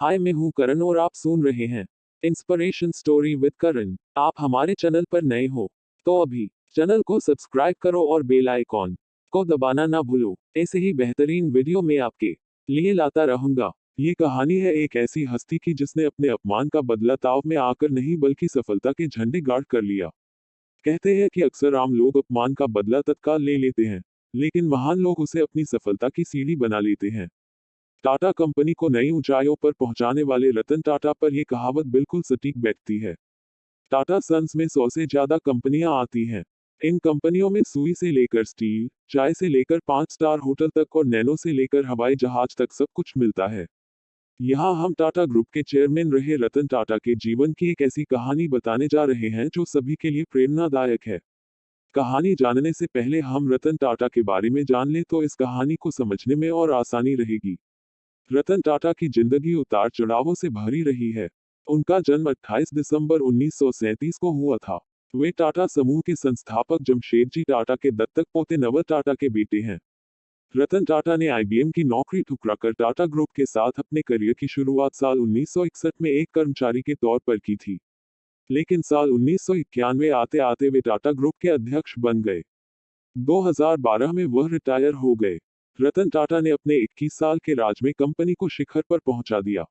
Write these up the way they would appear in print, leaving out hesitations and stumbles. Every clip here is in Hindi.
हाय, मैं हूँ करण और आप सुन रहे हैं इंस्पिरेशन स्टोरी विद करण। आप हमारे चैनल पर नए हो तो अभी चैनल को सब्सक्राइब करो और बेल आइकॉन को दबाना ना भूलो। ऐसे ही बेहतरीन वीडियो में आपके लिए लाता रहूंगा। ये कहानी है एक ऐसी हस्ती की जिसने अपने अपमान का बदला ताव में आकर नहीं बल्कि सफलता के झंडे गाड़ कर लिया। कहते हैं कि अक्सर आम लोग अपमान का बदला तत्काल ले लेते हैं, लेकिन महान लोग उसे अपनी सफलता की सीढ़ी बना लेते हैं। टाटा कंपनी को नई ऊंचाइयों पर पहुंचाने वाले रतन टाटा पर यह कहावत बिल्कुल सटीक बैठती है। टाटा सन्स में 100 से ज्यादा कंपनियां आती हैं। इन कंपनियों में सुई से लेकर स्टील, चाय से लेकर 5 स्टार होटल तक और नैनो से लेकर हवाई जहाज तक सब कुछ मिलता है। यहाँ हम टाटा ग्रुप के चेयरमैन रहे रतन टाटा के जीवन की एक ऐसी कहानी बताने जा रहे हैं जो सभी के लिए प्रेरणादायक है। कहानी जानने से पहले हम रतन टाटा के बारे में जान लें तो इस कहानी को समझने में और आसानी रहेगी। रतन टाटा की जिंदगी उतार चढ़ावों से भरी रही है। उनका जन्म 28 दिसंबर 1937 को हुआ था। वे टाटा समूह के संस्थापक जमशेदजी टाटा के दत्तक पोते नवल टाटा के बेटे हैं। रतन टाटा ने आईबीएम की नौकरी ठुकराकर टाटा ग्रुप के साथ अपने करियर की शुरुआत साल 1961 में एक कर्मचारी के तौर पर की थी। लेकिन साल 1991 आते आते वे टाटा ग्रुप के अध्यक्ष बन गए। 2012 में वह रिटायर हो गए। रतन टाटा ने अपने 21 साल के राज में कंपनी को शिखर पर पहुंचा दिया।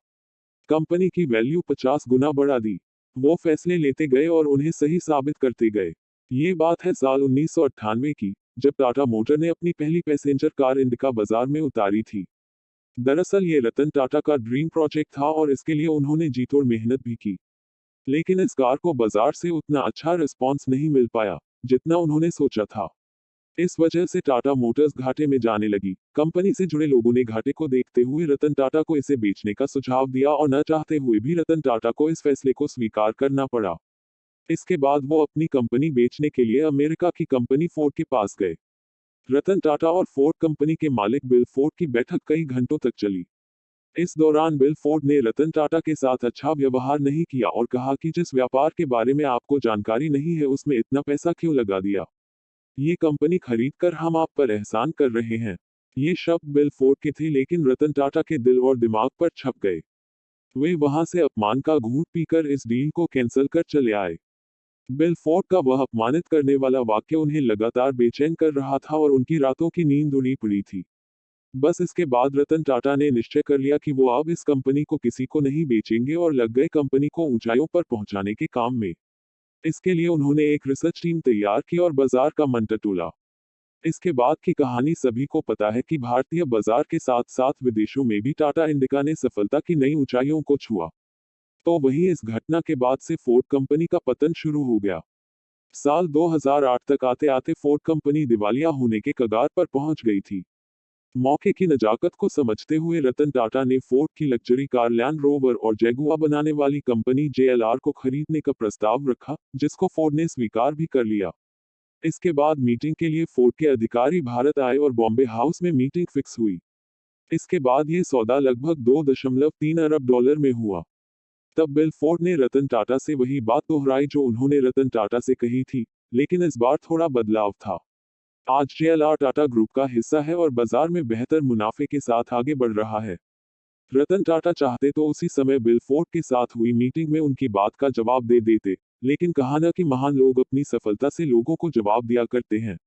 कंपनी की वैल्यू 50 गुना बढ़ा दी। वो फैसले लेते गए और उन्हें सही साबित करते गए। ये बात है साल 1998 की, जब टाटा मोटर ने अपनी पहली पैसेंजर कार इंडिका बाजार में उतारी थी। दरअसल ये रतन टाटा का ड्रीम प्रोजेक्ट था और इसके लिए उन्होंने जी तोड़ मेहनत भी की। लेकिन इस कार को बाजार से उतना अच्छा रिस्पॉन्स नहीं मिल पाया जितना उन्होंने सोचा था। इस वजह से टाटा मोटर्स घाटे में जाने लगी। कंपनी से जुड़े लोगों ने घाटे को देखते हुए रतन टाटा को इसे बेचने का सुझाव दिया और न चाहते हुए भी रतन टाटा को इस फैसले को स्वीकार करना पड़ा। इसके बाद वो अपनी कंपनी बेचने के लिए अमेरिका की कंपनी फोर्ड के पास गए। रतन टाटा और फोर्ड कंपनी के मालिक बिल फोर्ड की बैठक कई घंटों तक चली। इस दौरान बिल फोर्ड ने रतन टाटा के साथ अच्छा व्यवहार नहीं किया और कहा कि जिस व्यापार के बारे में आपको जानकारी नहीं है उसमें इतना पैसा क्यों लगा दिया। ये कंपनी खरीद कर हम आप पर एहसान कर रहे हैं। ये शब्द बिल फोर्ड के थे लेकिन रतन टाटा के दिल और दिमाग पर छप गए। वे वहां से अपमान का घूंट पीकर इस डील को कैंसिल कर चले आए। बिल फोर्ड का वह अपमानित करने वाला वाक्य उन्हें लगातार बेचैन कर रहा था और उनकी रातों की नींद उड़ी पड़ी थी। बस इसके बाद रतन टाटा ने निश्चय कर लिया कि वो अब इस कंपनी को किसी को नहीं बेचेंगे और लग गए कंपनी को ऊंचाइयों पर पहुंचाने के काम में। इसके लिए उन्होंने एक रिसर्च टीम तैयार की और बाजार का मंत्र तोला। इसके बाद की कहानी सभी को पता है कि भारतीय बाजार के साथ साथ विदेशों में भी टाटा इंडिका ने सफलता की नई ऊंचाइयों को छुआ। तो वहीं इस घटना के बाद से फोर्ड कंपनी का पतन शुरू हो गया। साल 2008 तक आते आते फोर्ड कंपनी दिवालिया होने के कगार पर पहुंच गई थी। मौके की नजाकत को समझते हुए रतन टाटा ने फोर्ड की लग्जरी कार लैंड रोवर और जैगुआर बनाने वाली कंपनी जेएलआर को खरीदने का प्रस्ताव रखा, जिसको फोर्ड ने स्वीकार भी कर लिया। इसके बाद मीटिंग के लिए फोर्ड के अधिकारी भारत आए और बॉम्बे हाउस में मीटिंग फिक्स हुई। इसके बाद ये सौदा लगभग 2.3 अरब डॉलर में हुआ। तब बिल फोर्ड ने रतन टाटा से वही बात दोहराई जो उन्होंने रतन टाटा से कही थी, लेकिन इस बार थोड़ा बदलाव था। आज जेएलआर टाटा ग्रुप का हिस्सा है और बाजार में बेहतर मुनाफे के साथ आगे बढ़ रहा है। रतन टाटा चाहते तो उसी समय बिल फोर्ड के साथ हुई मीटिंग में उनकी बात का जवाब दे देते, लेकिन कहा ना कि महान लोग अपनी सफलता से लोगों को जवाब दिया करते हैं।